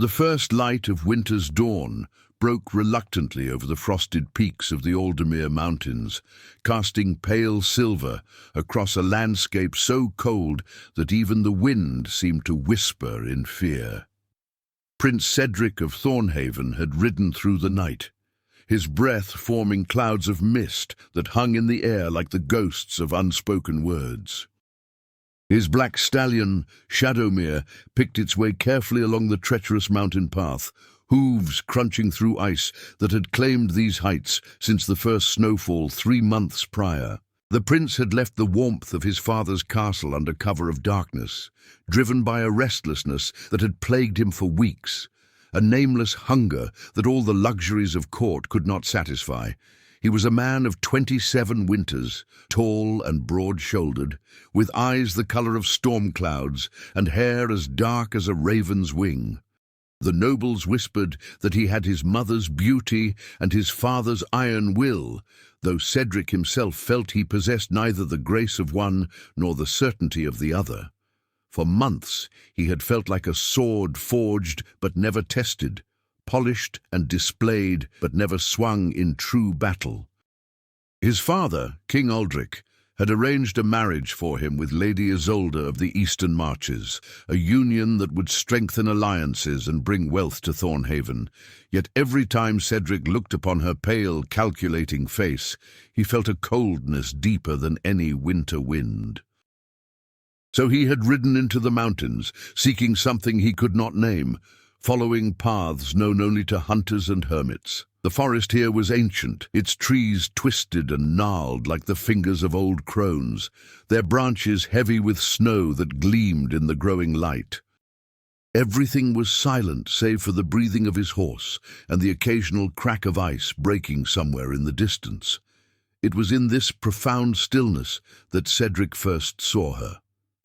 The first light of winter's dawn broke reluctantly over the frosted peaks of the Aldermere Mountains, casting pale silver across a landscape so cold that even the wind seemed to whisper in fear. Prince Cedric of Thornhaven had ridden through the night, his breath forming clouds of mist that hung in the air like the ghosts of unspoken words. His black stallion, Shadowmere, picked its way carefully along the treacherous mountain path, hooves crunching through ice that had claimed these heights since the first snowfall 3 months prior. The prince had left the warmth of his father's castle under cover of darkness, driven by a restlessness that had plagued him for weeks, a nameless hunger that all the luxuries of court could not satisfy. He was a man of 27 winters, tall and broad-shouldered, with eyes the color of storm clouds and hair as dark as a raven's wing. The nobles whispered that he had his mother's beauty and his father's iron will, though Cedric himself felt he possessed neither the grace of one nor the certainty of the other. For months he had felt like a sword forged but never tested, polished and displayed but never swung in true battle. His father, King Aldric, had arranged a marriage for him with Lady Isolde of the Eastern Marches, a union that would strengthen alliances and bring wealth to Thornhaven. Yet every time Cedric looked upon her pale, calculating face, he felt a coldness deeper than any winter wind. So he had ridden into the mountains, seeking something he could not name, following paths known only to hunters and hermits. The forest here was ancient, its trees twisted and gnarled like the fingers of old crones, their branches heavy with snow that gleamed in the growing light. Everything was silent save for the breathing of his horse and the occasional crack of ice breaking somewhere in the distance. It was in this profound stillness that Cedric first saw her.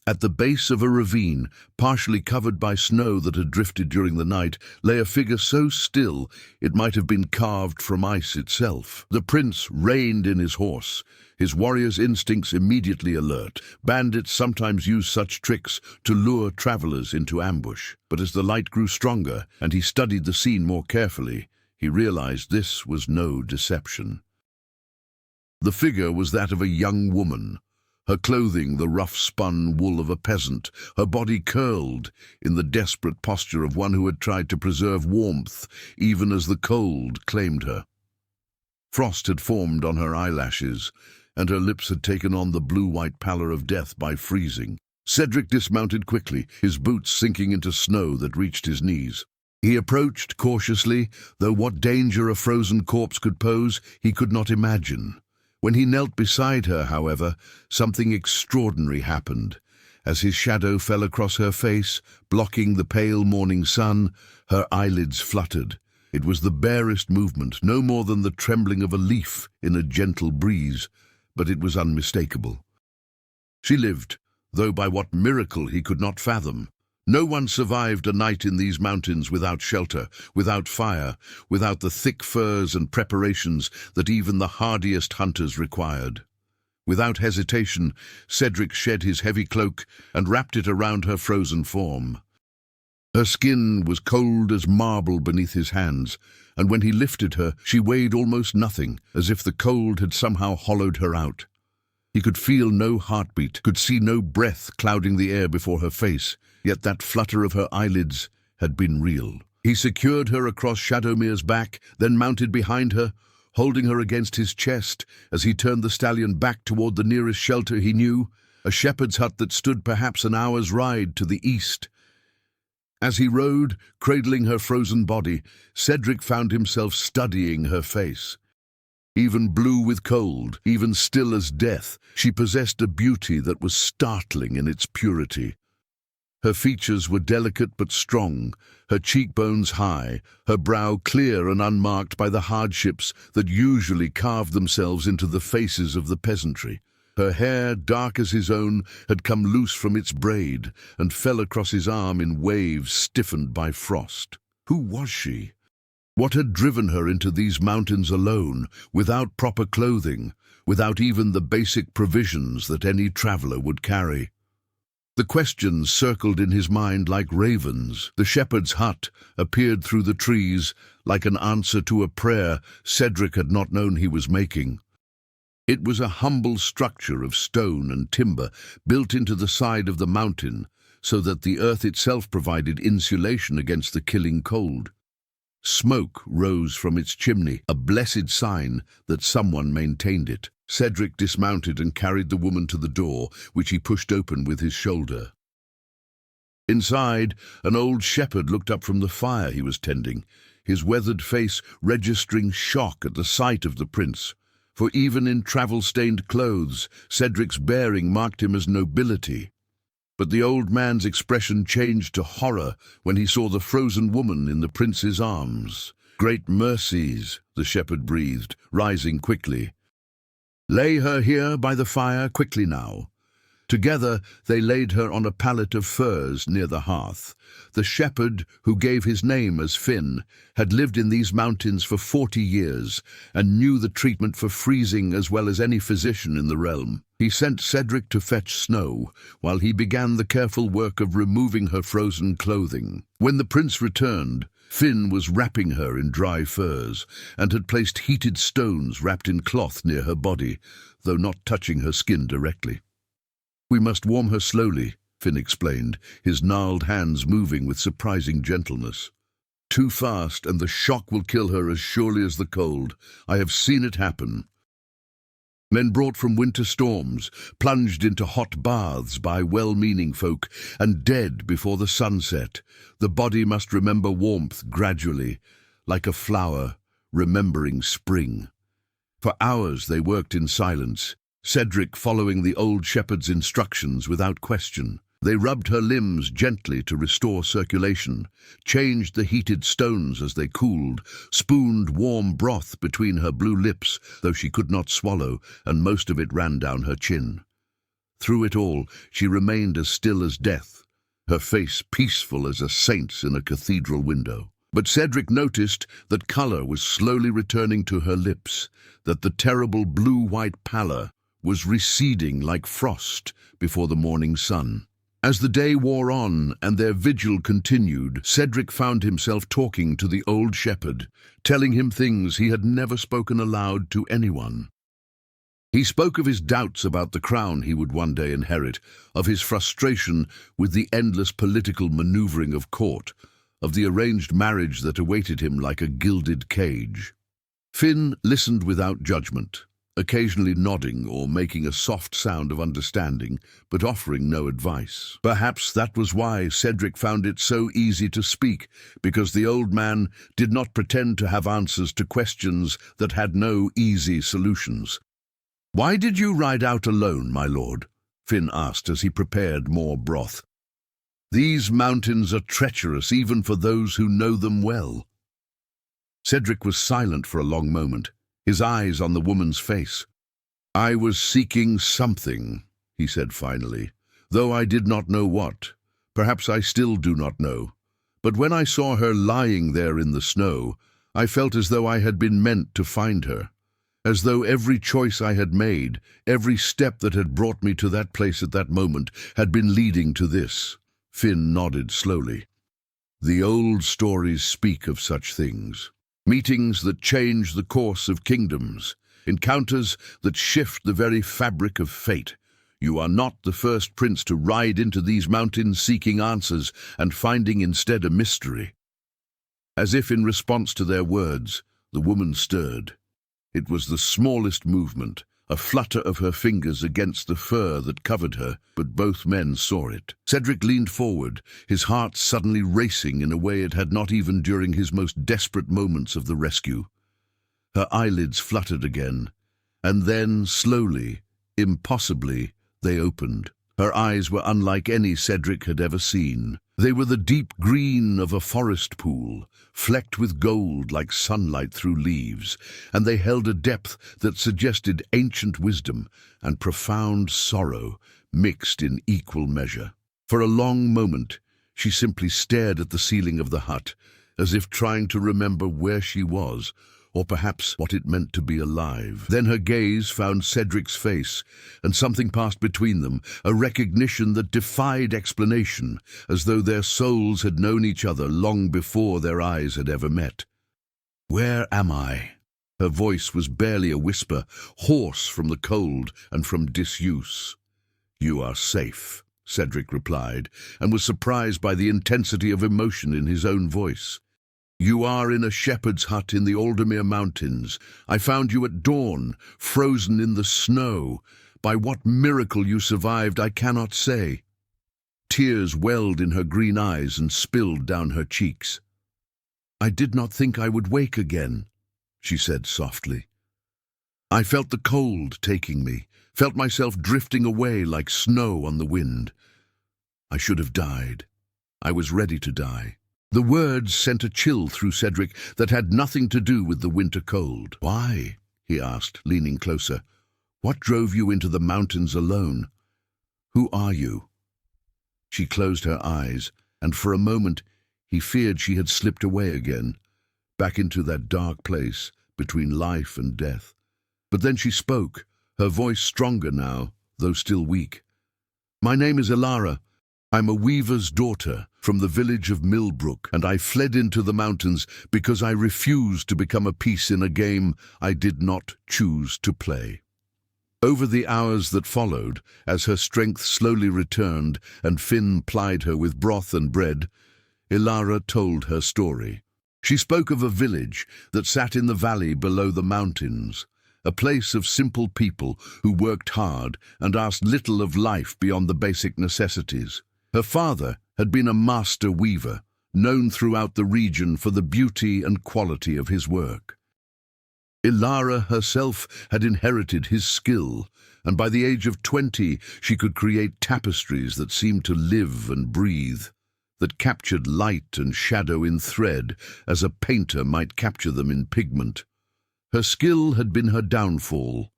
At the base of a ravine, partially covered by snow that had drifted during the night, lay a figure so still it might have been carved from ice itself. The prince reined in his horse, his warrior's instincts immediately alert. Bandits sometimes use such tricks to lure travelers into ambush. But as the light grew stronger and he studied the scene more carefully, he realized this was no deception. The figure was that of a young woman, her clothing the rough-spun wool of a peasant, her body curled in the desperate posture of one who had tried to preserve warmth even as the cold claimed her. Frost had formed on her eyelashes, and her lips had taken on the blue-white pallor of death by freezing. Cedric dismounted quickly, his boots sinking into snow that reached his knees. He approached cautiously, though what danger a frozen corpse could pose he could not imagine. When he knelt beside her, however, something extraordinary happened. As his shadow fell across her face, blocking the pale morning sun, her eyelids fluttered. It was the barest movement, no more than the trembling of a leaf in a gentle breeze, but it was unmistakable. She lived, though by what miracle he could not fathom. No one survived a night in these mountains without shelter, without fire, without the thick furs and preparations that even the hardiest hunters required. Without hesitation, Cedric shed his heavy cloak and wrapped it around her frozen form. Her skin was cold as marble beneath his hands, and when he lifted her, she weighed almost nothing, as if the cold had somehow hollowed her out. He could feel no heartbeat, could see no breath clouding the air before her face, yet that flutter of her eyelids had been real. He secured her across Shadowmere's back, then mounted behind her, holding her against his chest as he turned the stallion back toward the nearest shelter he knew, a shepherd's hut that stood perhaps an hour's ride to the east. As he rode, cradling her frozen body, Cedric found himself studying her face. Even blue with cold, even still as death, she possessed a beauty that was startling in its purity. Her features were delicate but strong, her cheekbones high, her brow clear and unmarked by the hardships that usually carved themselves into the faces of the peasantry. Her hair, dark as his own, had come loose from its braid and fell across his arm in waves stiffened by frost. Who was she? What had driven her into these mountains alone, without proper clothing, without even the basic provisions that any traveler would carry? The questions circled in his mind like ravens. The shepherd's hut appeared through the trees like an answer to a prayer Cedric had not known he was making. It was a humble structure of stone and timber built into the side of the mountain so that the earth itself provided insulation against the killing cold. Smoke rose from its chimney, a blessed sign that someone maintained it. Cedric dismounted and carried the woman to the door, which he pushed open with his shoulder. Inside, an old shepherd looked up from the fire he was tending, his weathered face registering shock at the sight of the prince. For even in travel-stained clothes, Cedric's bearing marked him as nobility. But the old man's expression changed to horror when he saw the frozen woman in the prince's arms. "Great mercies," the shepherd breathed, rising quickly. "Lay her here by the fire quickly now." Together they laid her on a pallet of furs near the hearth. The shepherd, who gave his name as Finn, had lived in these mountains for 40 years and knew the treatment for freezing as well as any physician in the realm. He sent Cedric to fetch snow, while he began the careful work of removing her frozen clothing. When the prince returned, Finn was wrapping her in dry furs and had placed heated stones wrapped in cloth near her body, though not touching her skin directly. "We must warm her slowly," Finn explained, his gnarled hands moving with surprising gentleness. "Too fast, and the shock will kill her as surely as the cold. I have seen it happen." Men brought from winter storms, plunged into hot baths by well-meaning folk, and dead before the sun set. The body must remember warmth gradually, like a flower remembering spring. For hours they worked in silence, Cedric following the old shepherd's instructions without question. They rubbed her limbs gently to restore circulation, changed the heated stones as they cooled, spooned warm broth between her blue lips, though she could not swallow, and most of it ran down her chin. Through it all, she remained as still as death, her face peaceful as a saint's in a cathedral window. But Cedric noticed that colour was slowly returning to her lips, that the terrible blue-white pallor was receding like frost before the morning sun. As the day wore on and their vigil continued, Cedric found himself talking to the old shepherd, telling him things he had never spoken aloud to anyone. He spoke of his doubts about the crown he would one day inherit, of his frustration with the endless political maneuvering of court, of the arranged marriage that awaited him like a gilded cage. Finn listened without judgment, occasionally nodding or making a soft sound of understanding, but offering no advice. Perhaps that was why Cedric found it so easy to speak, because the old man did not pretend to have answers to questions that had no easy solutions. "Why did you ride out alone, my lord?" Finn asked as he prepared more broth. "These mountains are treacherous even for those who know them well." Cedric was silent for a long moment, his eyes on the woman's face. "I was seeking something," he said finally, "though I did not know what. Perhaps I still do not know. But when I saw her lying there in the snow, I felt as though I had been meant to find her, as though every choice I had made, every step that had brought me to that place at that moment, had been leading to this." Finn nodded slowly. "The old stories speak of such things. Meetings that change the course of kingdoms, encounters that shift the very fabric of fate. You are not the first prince to ride into these mountains seeking answers and finding instead a mystery." As if in response to their words, the woman stirred. It was the smallest movement, a flutter of her fingers against the fur that covered her, but both men saw it. Cedric leaned forward, his heart suddenly racing in a way it had not even during his most desperate moments of the rescue. Her eyelids fluttered again, and then, slowly, impossibly, they opened. Her eyes were unlike any Cedric had ever seen. They were the deep green of a forest pool, flecked with gold like sunlight through leaves, and they held a depth that suggested ancient wisdom and profound sorrow mixed in equal measure. For a long moment, she simply stared at the ceiling of the hut, as if trying to remember where she was, or perhaps what it meant to be alive. Then her gaze found Cedric's face, and something passed between them, a recognition that defied explanation, as though their souls had known each other long before their eyes had ever met. "Where am I?" Her voice was barely a whisper, hoarse from the cold and from disuse. "You are safe," Cedric replied, and was surprised by the intensity of emotion in his own voice. "You are in a shepherd's hut in the Aldemir Mountains. I found you at dawn, frozen in the snow. By what miracle you survived, I cannot say." Tears welled in her green eyes and spilled down her cheeks. "I did not think I would wake again," she said softly. "I felt the cold taking me, felt myself drifting away like snow on the wind. I should have died. I was ready to die." The words sent a chill through Cedric that had nothing to do with the winter cold. "Why?" he asked, leaning closer. "What drove you into the mountains alone? Who are you?" She closed her eyes, and for a moment he feared she had slipped away again, back into that dark place between life and death. But then she spoke, her voice stronger now, though still weak. "My name is Ilara. I'm a weaver's daughter from the village of Millbrook, and I fled into the mountains because I refused to become a piece in a game I did not choose to play." Over the hours that followed, as her strength slowly returned and Finn plied her with broth and bread, Ilara told her story. She spoke of a village that sat in the valley below the mountains, a place of simple people who worked hard and asked little of life beyond the basic necessities. Her father had been a master weaver, known throughout the region for the beauty and quality of his work. Ilara herself had inherited his skill, and by the age of 20 she could create tapestries that seemed to live and breathe, that captured light and shadow in thread as a painter might capture them in pigment. Her skill had been her downfall.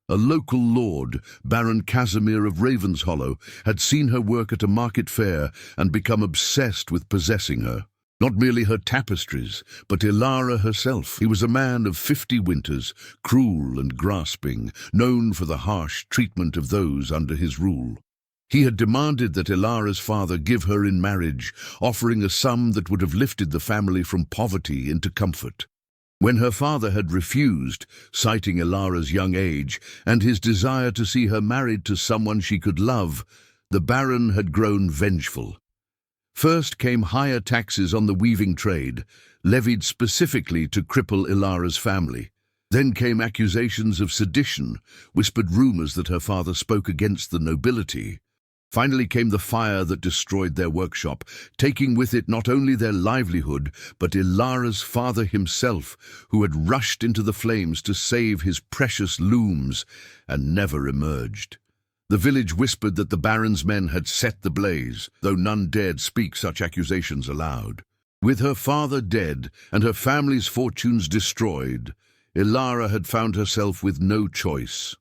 A local lord, Baron Casimir of Ravenshollow, had seen her work at a market fair and become obsessed with possessing her. Not merely her tapestries, but Ilara herself. He was a man of 50 winters, cruel and grasping, known for the harsh treatment of those under his rule. He had demanded that Ilara's father give her in marriage, offering a sum that would have lifted the family from poverty into comfort. When her father had refused, citing Ilara's young age and his desire to see her married to someone she could love, the Baron had grown vengeful. First came higher taxes on the weaving trade, levied specifically to cripple Ilara's family. Then came accusations of sedition, whispered rumors that her father spoke against the nobility. Finally came the fire that destroyed their workshop, taking with it not only their livelihood, but Ilara's father himself, who had rushed into the flames to save his precious looms and never emerged. The village whispered that the Baron's men had set the blaze, though none dared speak such accusations aloud. With her father dead and her family's fortunes destroyed, Ilara had found herself with no choice.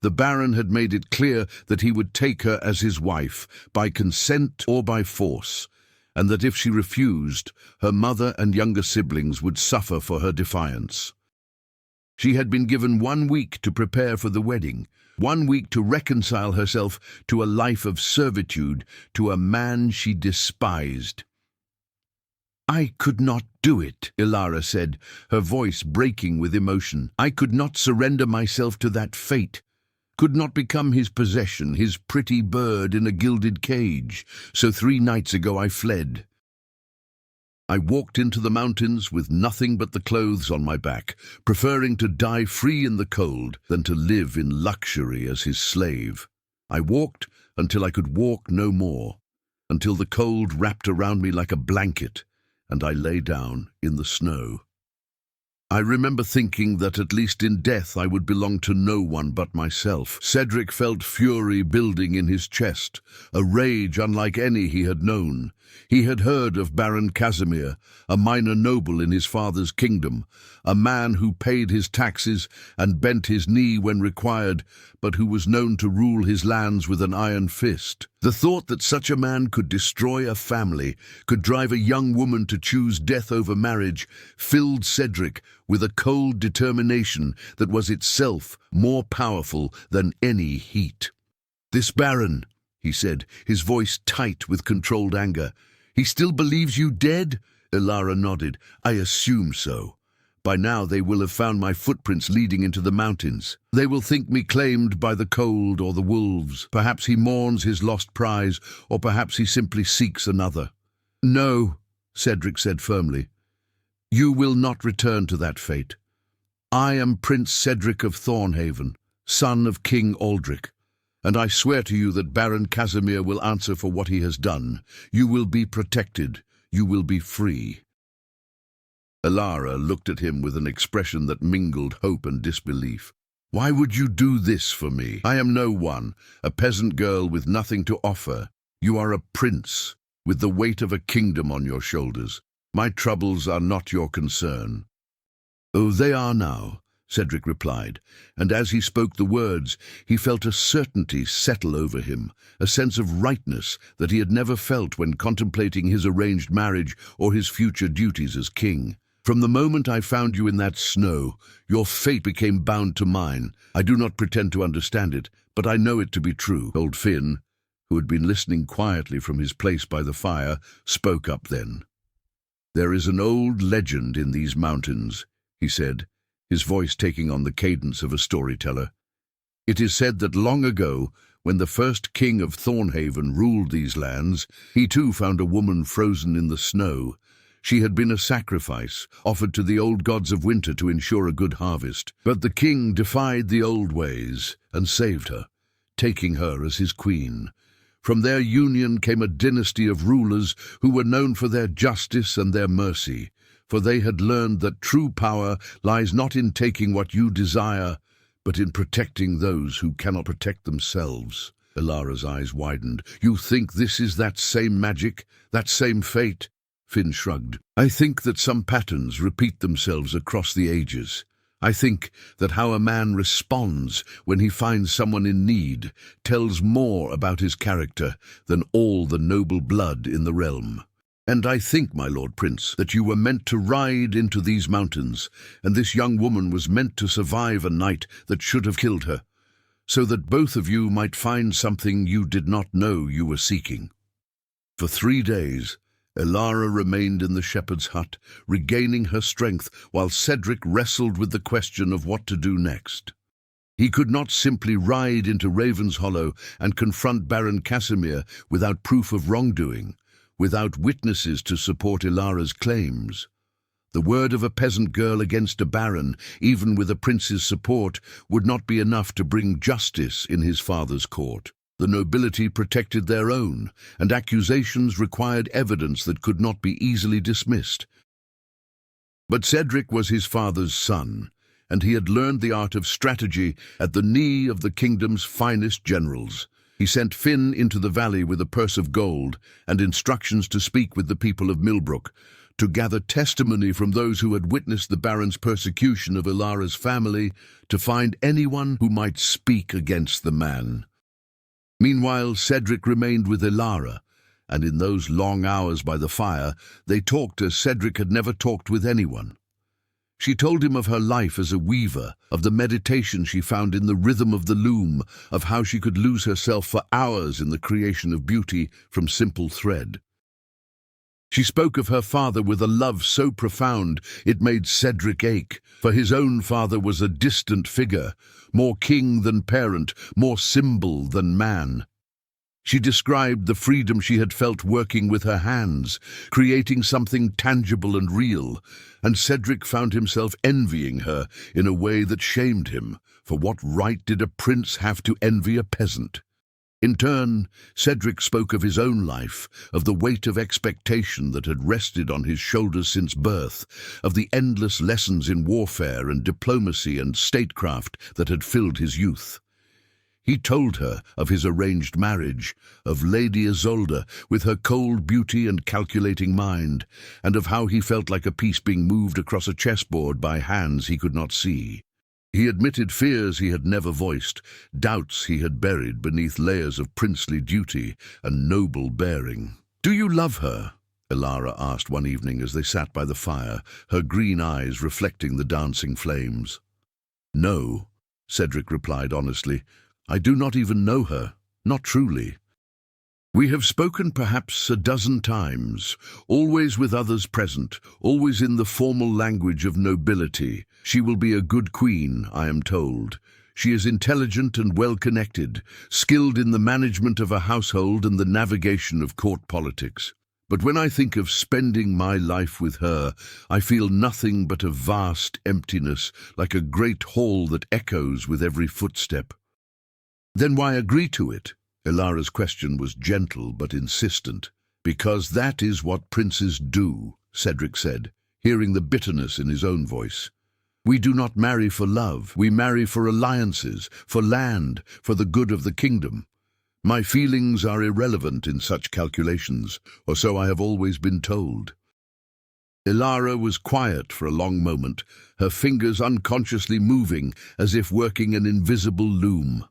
The Baron had made it clear that he would take her as his wife, by consent or by force, and that if she refused, her mother and younger siblings would suffer for her defiance. She had been given 1 week to prepare for the wedding, 1 week to reconcile herself to a life of servitude to a man she despised. "I could not do it," Ilara said, her voice breaking with emotion. "I could not surrender myself to that fate. Could not become his possession, his pretty bird in a gilded cage. So 3 nights ago I fled. I walked into the mountains with nothing but the clothes on my back, preferring to die free in the cold than to live in luxury as his slave. I walked until I could walk no more, until the cold wrapped around me like a blanket, and I lay down in the snow. I remember thinking that at least in death I would belong to no one but myself." Cedric felt fury building in his chest, a rage unlike any he had known. He had heard of Baron Casimir, a minor noble in his father's kingdom, a man who paid his taxes and bent his knee when required, but who was known to rule his lands with an iron fist. The thought that such a man could destroy a family, could drive a young woman to choose death over marriage, filled Cedric with a cold determination that was itself more powerful than any heat. "This Baron," he said, his voice tight with controlled anger. "He still believes you dead?" Elara nodded. "I assume so. By now they will have found my footprints leading into the mountains. They will think me claimed by the cold or the wolves. Perhaps he mourns his lost prize, or perhaps he simply seeks another." "No," Cedric said firmly. "You will not return to that fate. I am Prince Cedric of Thornhaven, son of King Aldric, and I swear to you that Baron Casimir will answer for what he has done. You will be protected. You will be free." Elara looked at him with an expression that mingled hope and disbelief. "Why would you do this for me? I am no one, a peasant girl with nothing to offer. You are a prince, with the weight of a kingdom on your shoulders. My troubles are not your concern." "Oh, they are now," Cedric replied, and as he spoke the words, he felt a certainty settle over him, a sense of rightness that he had never felt when contemplating his arranged marriage or his future duties as king. "From the moment I found you in that snow, your fate became bound to mine. I do not pretend to understand it, but I know it to be true." Old Finn, who had been listening quietly from his place by the fire, spoke up then. "There is an old legend in these mountains," he said, his voice taking on the cadence of a storyteller. "It is said that long ago, when the first king of Thornhaven ruled these lands, he too found a woman frozen in the snow. She had been a sacrifice, offered to the old gods of winter to ensure a good harvest. But the king defied the old ways and saved her, taking her as his queen. From their union came a dynasty of rulers who were known for their justice and their mercy, for they had learned that true power lies not in taking what you desire, but in protecting those who cannot protect themselves." Elara's eyes widened. "You think this is that same magic, that same fate?" Finn shrugged. "I think that some patterns repeat themselves across the ages. I think that how a man responds when he finds someone in need tells more about his character than all the noble blood in the realm. And I think, my Lord Prince, that you were meant to ride into these mountains, and this young woman was meant to survive a night that should have killed her, so that both of you might find something you did not know you were seeking." For 3 days, Elara remained in the shepherd's hut, regaining her strength while Cedric wrestled with the question of what to do next. He could not simply ride into Raven's Hollow and confront Baron Casimir without proof of wrongdoing, without witnesses to support Elara's claims. The word of a peasant girl against a baron, even with a prince's support, would not be enough to bring justice in his father's court. The nobility protected their own, and accusations required evidence that could not be easily dismissed. But Cedric was his father's son, and he had learned the art of strategy at the knee of the kingdom's finest generals. He sent Finn into the valley with a purse of gold and instructions to speak with the people of Millbrook, to gather testimony from those who had witnessed the Baron's persecution of Elara's family, to find anyone who might speak against the man. Meanwhile, Cedric remained with Elara, and in those long hours by the fire, they talked as Cedric had never talked with anyone. She told him of her life as a weaver, of the meditation she found in the rhythm of the loom, of how she could lose herself for hours in the creation of beauty from simple thread. She spoke of her father with a love so profound it made Cedric ache, for his own father was a distant figure, more king than parent, more symbol than man. She described the freedom she had felt working with her hands, creating something tangible and real, and Cedric found himself envying her in a way that shamed him, for what right did a prince have to envy a peasant? In turn, Cedric spoke of his own life, of the weight of expectation that had rested on his shoulders since birth, of the endless lessons in warfare and diplomacy and statecraft that had filled his youth. He told her of his arranged marriage, of Lady Isolde with her cold beauty and calculating mind, and of how he felt like a piece being moved across a chessboard by hands he could not see. He admitted fears he had never voiced, doubts he had buried beneath layers of princely duty and noble bearing. "Do you love her?" Elara asked one evening as they sat by the fire, her green eyes reflecting the dancing flames. "No," Cedric replied honestly. "I do not even know her, not truly. We have spoken perhaps a dozen times, always with others present, always in the formal language of nobility. She will be a good queen, I am told. She is intelligent and well-connected, skilled in the management of a household and the navigation of court politics. But when I think of spending my life with her, I feel nothing but a vast emptiness, like a great hall that echoes with every footstep." "Then why agree to it?" Elara's question was gentle but insistent. "Because that is what princes do," Cedric said, hearing the bitterness in his own voice. "We do not marry for love. We marry for alliances, for land, for the good of the kingdom. My feelings are irrelevant in such calculations, or so I have always been told." Elara was quiet for a long moment, her fingers unconsciously moving as if working an invisible loom.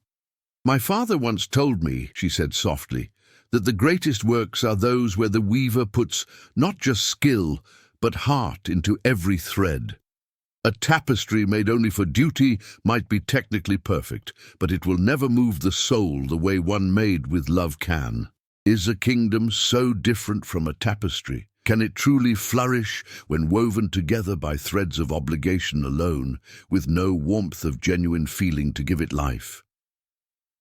"My father once told me," she said softly, "that the greatest works are those where the weaver puts not just skill, but heart into every thread. A tapestry made only for duty might be technically perfect, but it will never move the soul the way one made with love can. Is a kingdom so different from a tapestry? Can it truly flourish when woven together by threads of obligation alone, with no warmth of genuine feeling to give it life?"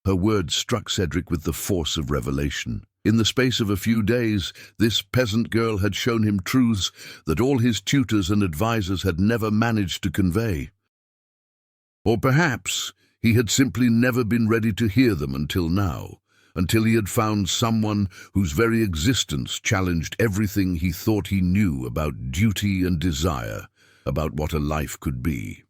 Her words struck Cedric with the force of revelation. In the space of a few days, this peasant girl had shown him truths that all his tutors and advisers had never managed to convey. Or perhaps he had simply never been ready to hear them until now, until he had found someone whose very existence challenged everything he thought he knew about duty and desire, about what a life could be.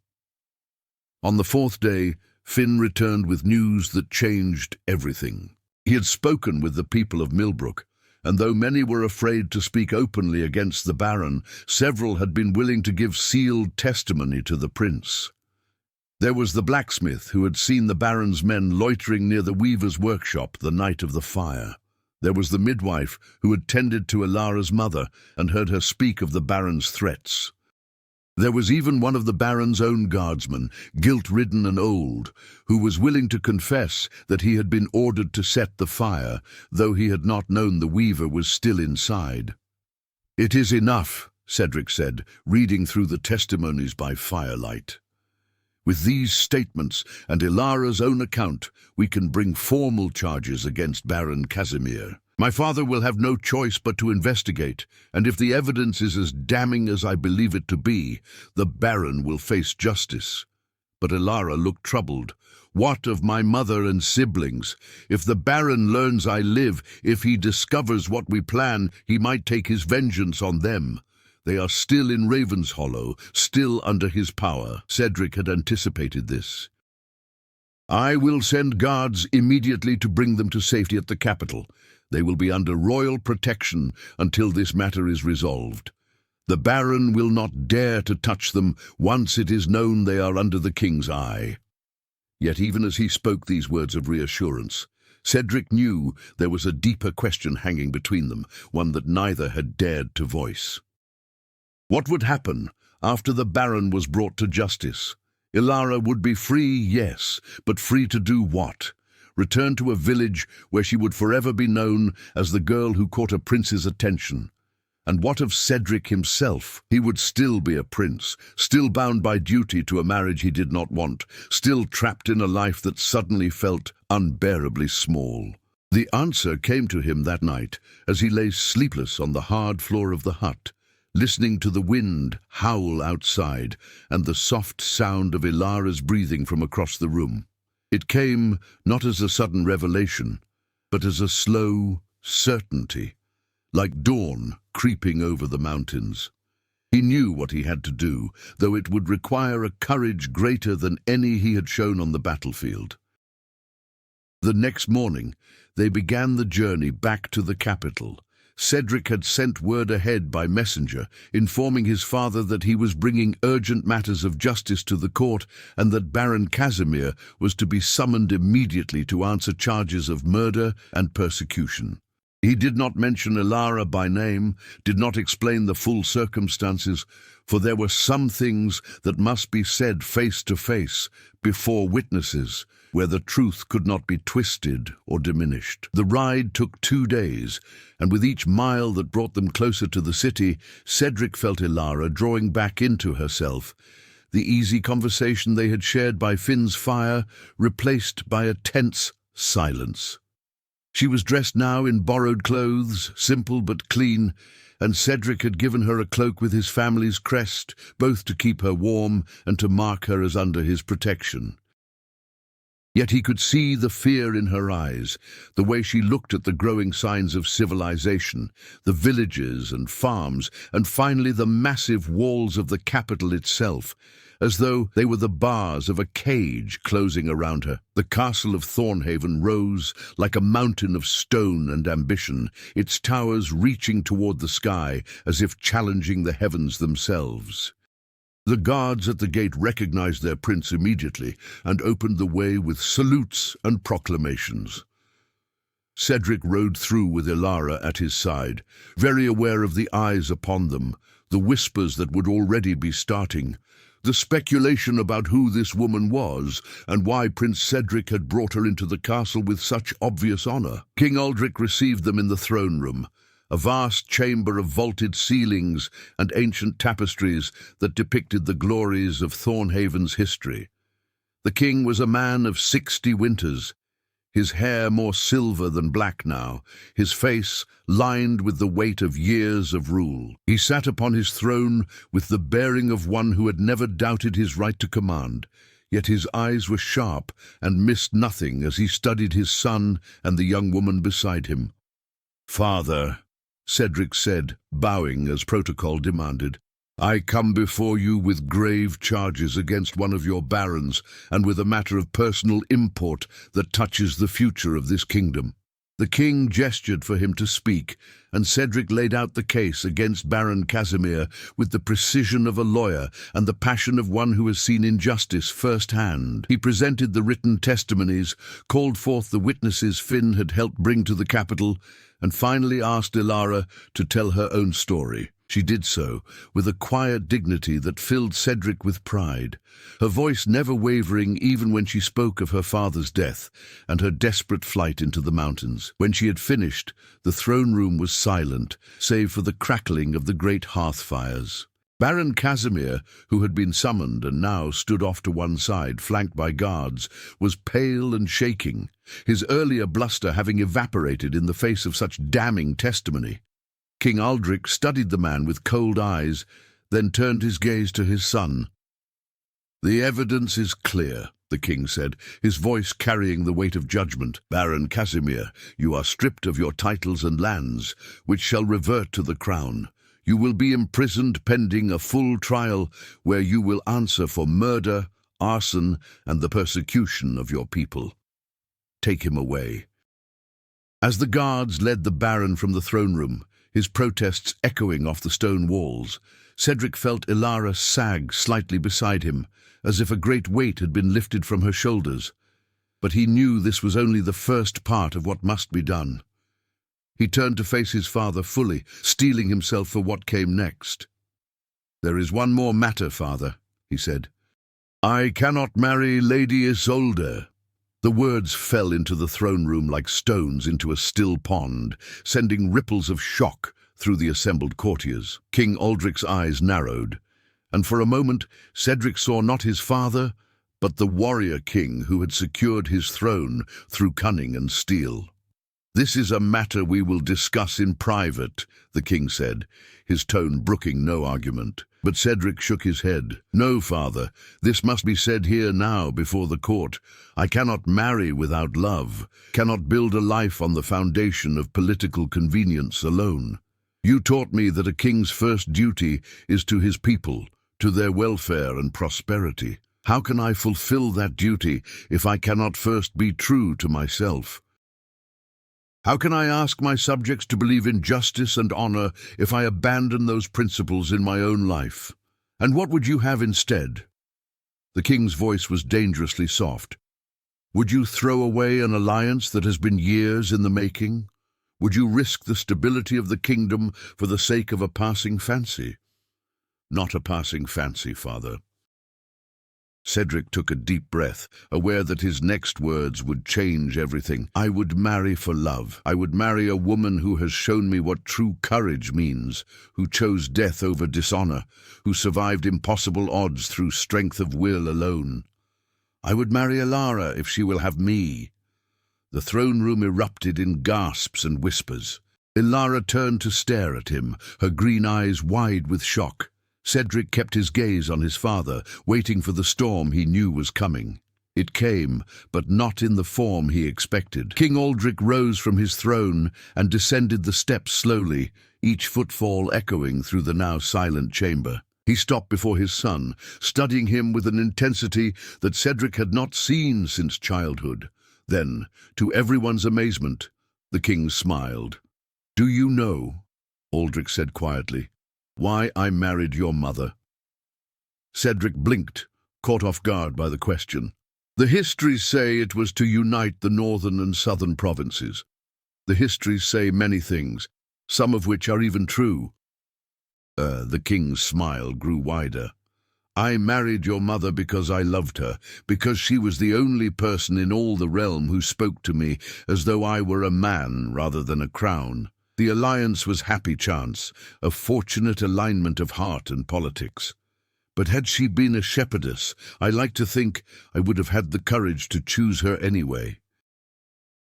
On the fourth day, Finn returned with news that changed everything. He had spoken with the people of Millbrook, and though many were afraid to speak openly against the Baron, several had been willing to give sealed testimony to the prince. There was the blacksmith who had seen the Baron's men loitering near the weaver's workshop the night of the fire. There was the midwife who had tended to Elara's mother and heard her speak of the Baron's threats. There was even one of the Baron's own guardsmen, guilt-ridden and old, who was willing to confess that he had been ordered to set the fire, though he had not known the weaver was still inside. "It is enough," Cedric said, reading through the testimonies by firelight. "With these statements and Elara's own account, we can bring formal charges against Baron Casimir. My father will have no choice but to investigate, and if the evidence is as damning as I believe it to be, the Baron will face justice." But Elara looked troubled. "What of my mother and siblings? If the Baron learns I live, if he discovers what we plan, he might take his vengeance on them. They are still in Ravenshollow, still under his power." Cedric had anticipated this. "I will send guards immediately to bring them to safety at the capital. They will be under royal protection until this matter is resolved. The Baron will not dare to touch them once it is known they are under the king's eye." Yet even as he spoke these words of reassurance, Cedric knew there was a deeper question hanging between them, one that neither had dared to voice. What would happen after the Baron was brought to justice? Elara would be free, yes, but free to do what? Return to a village where she would forever be known as the girl who caught a prince's attention. And what of Cedric himself? He would still be a prince, still bound by duty to a marriage he did not want, still trapped in a life that suddenly felt unbearably small. The answer came to him that night as he lay sleepless on the hard floor of the hut, listening to the wind howl outside and the soft sound of Elara's breathing from across the room. It came not as a sudden revelation, but as a slow certainty, like dawn creeping over the mountains. He knew what he had to do, though it would require a courage greater than any he had shown on the battlefield. The next morning, they began the journey back to the capital. Cedric had sent word ahead by messenger, informing his father that he was bringing urgent matters of justice to the court and that Baron Casimir was to be summoned immediately to answer charges of murder and persecution. He did not mention Ilara by name, did not explain the full circumstances, for there were some things that must be said face to face, before witnesses, where the truth could not be twisted or diminished. The ride took 2 days, and with each mile that brought them closer to the city, Cedric felt Ilara drawing back into herself. The easy conversation they had shared by Finn's fire replaced by a tense silence. She was dressed now in borrowed clothes, simple but clean, and Cedric had given her a cloak with his family's crest, both to keep her warm and to mark her as under his protection. Yet he could see the fear in her eyes, the way she looked at the growing signs of civilization, the villages and farms, and finally the massive walls of the capital itself, as though they were the bars of a cage closing around her. The castle of Thornhaven rose like a mountain of stone and ambition, its towers reaching toward the sky as if challenging the heavens themselves. The guards at the gate recognized their prince immediately and opened the way with salutes and proclamations. Cedric rode through with Ilara at his side, very aware of the eyes upon them, the whispers that would already be starting, the speculation about who this woman was and why Prince Cedric had brought her into the castle with such obvious honor. King Aldric received them in the throne room, a vast chamber of vaulted ceilings and ancient tapestries that depicted the glories of Thornhaven's history. The king was a man of 60 winters, his hair more silver than black now, his face lined with the weight of years of rule. He sat upon his throne with the bearing of one who had never doubted his right to command, yet his eyes were sharp and missed nothing as he studied his son and the young woman beside him. "Father," Cedric said, bowing as protocol demanded, "I come before you with grave charges against one of your barons and with a matter of personal import that touches the future of this kingdom." The king gestured for him to speak, and Cedric laid out the case against Baron Casimir with the precision of a lawyer and the passion of one who has seen injustice firsthand. He presented the written testimonies, called forth the witnesses Finn had helped bring to the capital, and finally asked Ilara to tell her own story. She did so, with a quiet dignity that filled Cedric with pride, her voice never wavering even when she spoke of her father's death and her desperate flight into the mountains. When she had finished, the throne room was silent, save for the crackling of the great hearth fires. Baron Casimir, who had been summoned and now stood off to one side, flanked by guards, was pale and shaking, his earlier bluster having evaporated in the face of such damning testimony. King Aldric studied the man with cold eyes, then turned his gaze to his son. "The evidence is clear," the king said, his voice carrying the weight of judgment. "Baron Casimir, you are stripped of your titles and lands, which shall revert to the crown. You will be imprisoned pending a full trial, where you will answer for murder, arson, and the persecution of your people. Take him away." As the guards led the baron from the throne room, his protests echoing off the stone walls, Cedric felt Ilara sag slightly beside him, as if a great weight had been lifted from her shoulders. But he knew this was only the first part of what must be done. He turned to face his father fully, steeling himself for what came next. "There is one more matter, father," he said. "I cannot marry Lady Isolde." The words fell into the throne room like stones into a still pond, sending ripples of shock through the assembled courtiers. King Aldric's eyes narrowed, and for a moment Cedric saw not his father, but the warrior king who had secured his throne through cunning and steel. "This is a matter we will discuss in private," the king said, his tone brooking no argument. But Cedric shook his head. "No, father, this must be said here now before the court. I cannot marry without love, cannot build a life on the foundation of political convenience alone. You taught me that a king's first duty is to his people, to their welfare and prosperity. How can I fulfill that duty if I cannot first be true to myself? How can I ask my subjects to believe in justice and honor if I abandon those principles in my own life? And what would you have instead?" The king's voice was dangerously soft. "Would you throw away an alliance that has been years in the making? Would you risk the stability of the kingdom for the sake of a passing fancy?" "Not a passing fancy, father." Cedric took a deep breath, aware that his next words would change everything. "I would marry for love. I would marry a woman who has shown me what true courage means, who chose death over dishonor, who survived impossible odds through strength of will alone. I would marry Elara if she will have me." The throne room erupted in gasps and whispers. Elara turned to stare at him, her green eyes wide with shock. Cedric kept his gaze on his father, waiting for the storm he knew was coming. It came, but not in the form he expected. King Aldric rose from his throne and descended the steps slowly, each footfall echoing through the now silent chamber. He stopped before his son, studying him with an intensity that Cedric had not seen since childhood. Then, to everyone's amazement, the king smiled. "Do you know," Aldric said quietly, "why I married your mother?" Cedric blinked, caught off guard by the question. "The histories say it was to unite the northern and southern provinces. The histories say many things, some of which are even true." The king's smile grew wider. "I married your mother because I loved her, because she was the only person in all the realm who spoke to me as though I were a man rather than a crown. The alliance was happy chance, a fortunate alignment of heart and politics. But had she been a shepherdess, I like to think I would have had the courage to choose her anyway."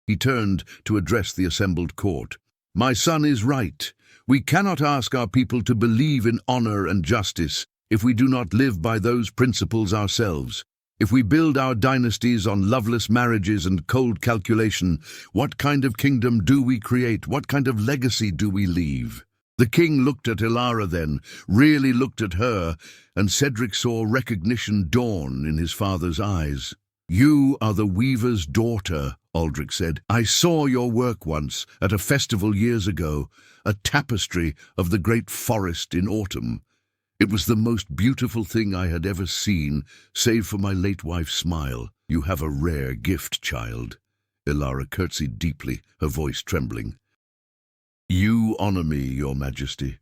He turned to address the assembled court. "My son is right. We cannot ask our people to believe in honor and justice if we do not live by those principles ourselves. If we build our dynasties on loveless marriages and cold calculation, what kind of kingdom do we create? What kind of legacy do we leave?" The king looked at Elara then, really looked at her, and Cedric saw recognition dawn in his father's eyes. "You are the weaver's daughter," Aldric said. "I saw your work once, at a festival years ago, a tapestry of the great forest in autumn. It was the most beautiful thing I had ever seen, save for my late wife's smile. You have a rare gift, child." Elara curtsied deeply, her voice trembling. "You honor me, your majesty."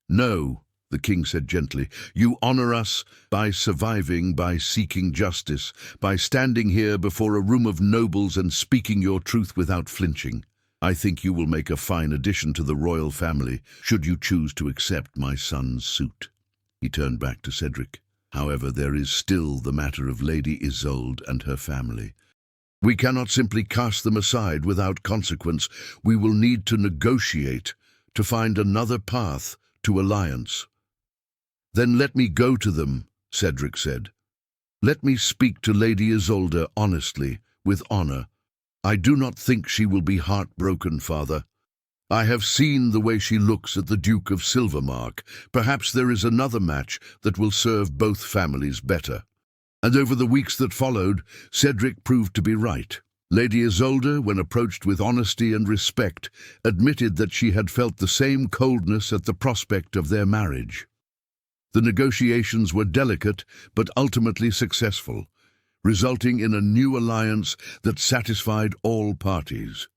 "No," the king said gently. "You honor us by surviving, by seeking justice, by standing here before a room of nobles and speaking your truth without flinching. I think you will make a fine addition to the royal family, should you choose to accept my son's suit." He turned back to Cedric. "However, there is still the matter of Lady Isolde and her family. We cannot simply cast them aside without consequence. We will need to negotiate, to find another path to alliance." "Then let me go to them," Cedric said. "Let me speak to Lady Isolde honestly, with honor. I do not think she will be heartbroken, father. I have seen the way she looks at the Duke of Silvermark. Perhaps there is another match that will serve both families better." And over the weeks that followed, Cedric proved to be right. Lady Isolde, when approached with honesty and respect, admitted that she had felt the same coldness at the prospect of their marriage. The negotiations were delicate, but ultimately successful, resulting in a new alliance that satisfied all parties.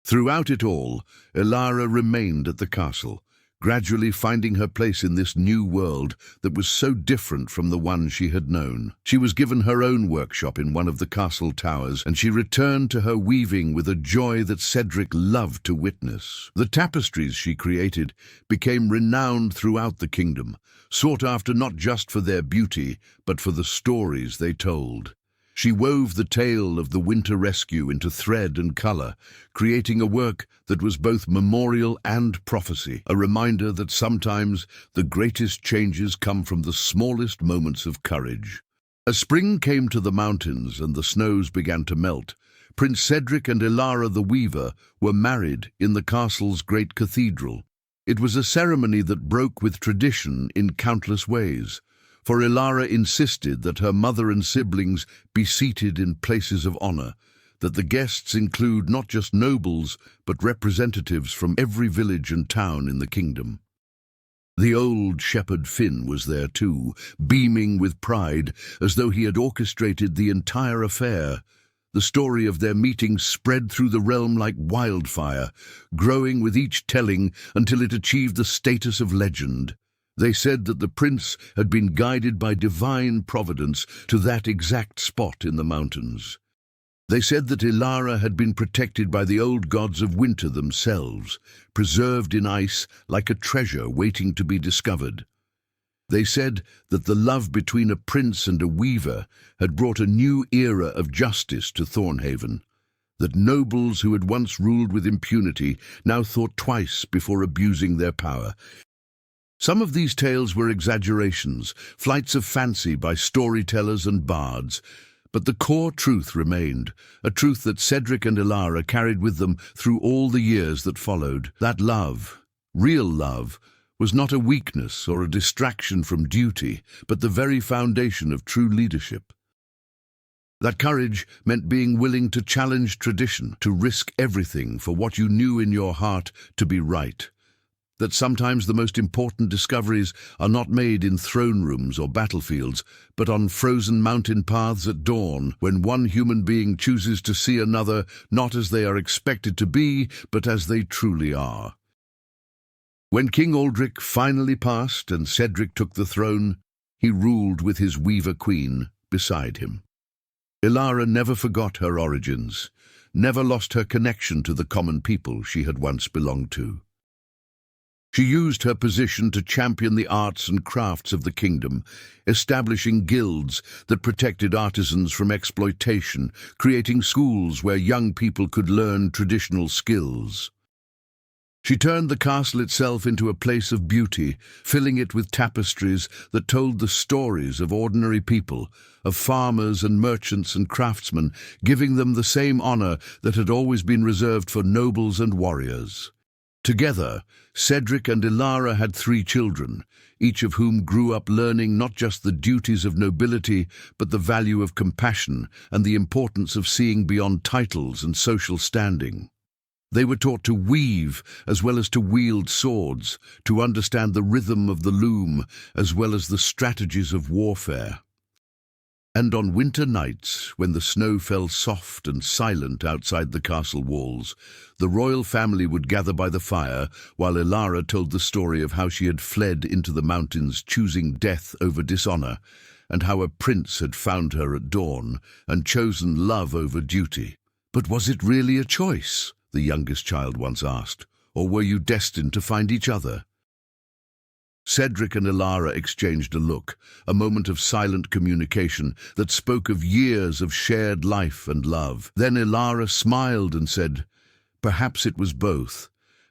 Throughout it all, Elara remained at the castle, gradually finding her place in this new world that was so different from the one she had known. She was given her own workshop in one of the castle towers, and she returned to her weaving with a joy that Cedric loved to witness. The tapestries she created became renowned throughout the kingdom, sought after not just for their beauty, but for the stories they told. She wove the tale of the winter rescue into thread and color, creating a work that was both memorial and prophecy, a reminder that sometimes the greatest changes come from the smallest moments of courage. As spring came to the mountains and the snows began to melt, Prince Cedric and Elara the Weaver were married in the castle's great cathedral. It was a ceremony that broke with tradition in countless ways. for Ilara insisted that her mother and siblings be seated in places of honor, that the guests include not just nobles, but representatives from every village and town in the kingdom. The old shepherd Finn was there too, beaming with pride, as though he had orchestrated the entire affair. The story of their meeting spread through the realm like wildfire, growing with each telling until it achieved the status of legend. They said that the prince had been guided by divine providence to that exact spot in the mountains. They said that Ilara had been protected by the old gods of winter themselves, preserved in ice like a treasure waiting to be discovered. They said that the love between a prince and a weaver had brought a new era of justice to Thornhaven, that nobles who had once ruled with impunity now thought twice before abusing their power. Some of these tales were exaggerations, flights of fancy by storytellers and bards, but the core truth remained, a truth that Cedric and Ilara carried with them through all the years that followed. That love, real love, was not a weakness or a distraction from duty, but the very foundation of true leadership. That courage meant being willing to challenge tradition, to risk everything for what you knew in your heart to be right. That sometimes the most important discoveries are not made in throne rooms or battlefields, but on frozen mountain paths at dawn, when one human being chooses to see another not as they are expected to be, but as they truly are. When King Aldric finally passed and Cedric took the throne, he ruled with his Weaver Queen beside him. Ilara never forgot her origins, never lost her connection to the common people she had once belonged to. She used her position to champion the arts and crafts of the kingdom, establishing guilds that protected artisans from exploitation, creating schools where young people could learn traditional skills. She turned the castle itself into a place of beauty, filling it with tapestries that told the stories of ordinary people, of farmers and merchants and craftsmen, giving them the same honor that had always been reserved for nobles and warriors. Together, Cedric and Ilara had 3 children, each of whom grew up learning not just the duties of nobility, but the value of compassion and the importance of seeing beyond titles and social standing. They were taught to weave as well as to wield swords, to understand the rhythm of the loom as well as the strategies of warfare. And on winter nights, when the snow fell soft and silent outside the castle walls, the royal family would gather by the fire while Ilara told the story of how she had fled into the mountains, choosing death over dishonor, and how a prince had found her at dawn and chosen love over duty. "But was it really a choice?" the youngest child once asked, "or were you destined to find each other?" Cedric and Ilara exchanged a look, a moment of silent communication that spoke of years of shared life and love. Then Ilara smiled and said, "Perhaps it was both.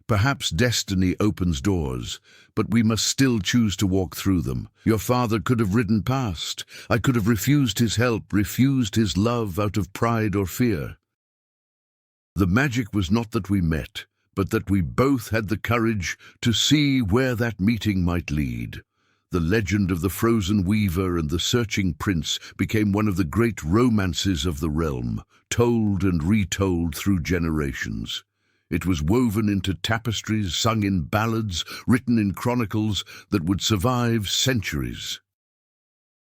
Perhaps destiny opens doors, but we must still choose to walk through them. Your father could have ridden past. I could have refused his help, refused his love out of pride or fear. The magic was not that we met, but that we both had the courage to see where that meeting might lead. The legend of the frozen weaver and the searching prince became one of the great romances of the realm, told and retold through generations. It was woven into tapestries, sung in ballads, written in chronicles that would survive centuries.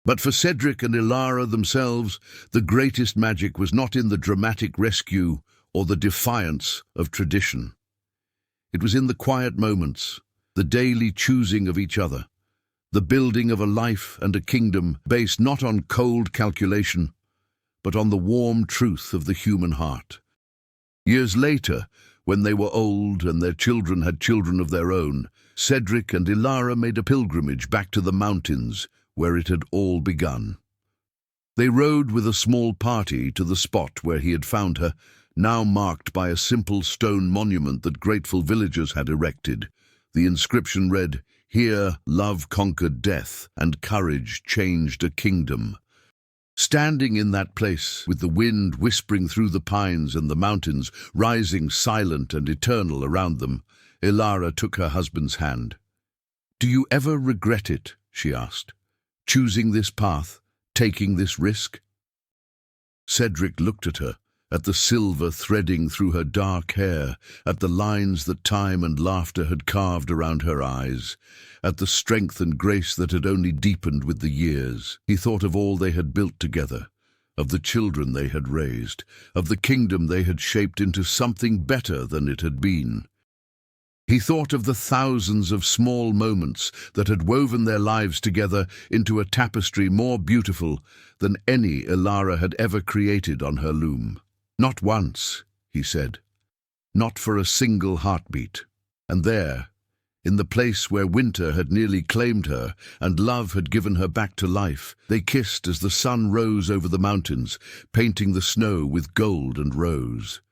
But for Cedric and Ilara themselves, the greatest magic was not in the dramatic rescue or the defiance of tradition. It was in the quiet moments, the daily choosing of each other, the building of a life and a kingdom based not on cold calculation, but on the warm truth of the human heart. Years later, when they were old and their children had children of their own, Cedric and Ilara made a pilgrimage back to the mountains where it had all begun. They rode with a small party to the spot where he had found her, now marked by a simple stone monument that grateful villagers had erected. The inscription read, "Here love conquered death, and courage changed a kingdom." Standing in that place, with the wind whispering through the pines and the mountains rising silent and eternal around them, Ilara took her husband's hand. "Do you ever regret it?" she asked. choosing this path, taking this risk? Cedric looked at her, at the silver threading through her dark hair, at the lines that time and laughter had carved around her eyes, at the strength and grace that had only deepened with the years. He thought of all they had built together, of the children they had raised, of the kingdom they had shaped into something better than it had been. He thought of the thousands of small moments that had woven their lives together into a tapestry more beautiful than any Elara had ever created on her loom. "Not once," he said, "not for a single heartbeat." And there, in the place where winter had nearly claimed her and love had given her back to life, they kissed as the sun rose over the mountains, painting the snow with gold and rose.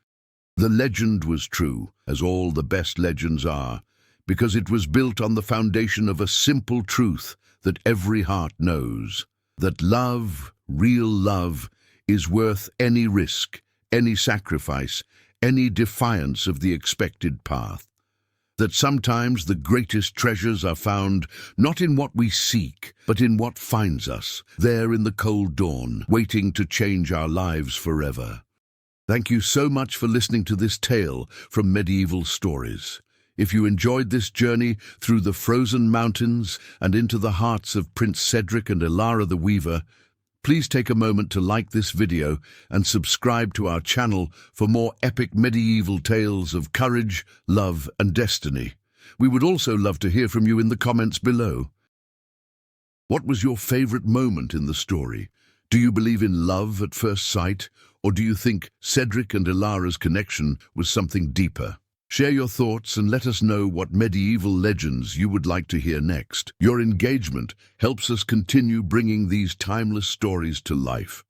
The legend was true, as all the best legends are, because it was built on the foundation of a simple truth that every heart knows, that love, real love, is worth any risk, any sacrifice, any defiance of the expected path. That sometimes the greatest treasures are found not in what we seek, but in what finds us, there in the cold dawn, waiting to change our lives forever. Thank you so much for listening to this tale from Medieval Stories. If you enjoyed this journey through the frozen mountains and into the hearts of Prince Cedric and Elara the Weaver, please take a moment to like this video and subscribe to our channel for more epic medieval tales of courage, love, and destiny. We would also love to hear from you in the comments below. What was your favorite moment in the story? Do you believe in love at first sight, or do you think Cedric and Elara's connection was something deeper? Share your thoughts and let us know what medieval legends you would like to hear next. Your engagement helps us continue bringing these timeless stories to life.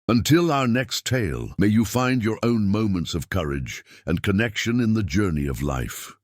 Until our next tale, may you find your own moments of courage and connection in the journey of life.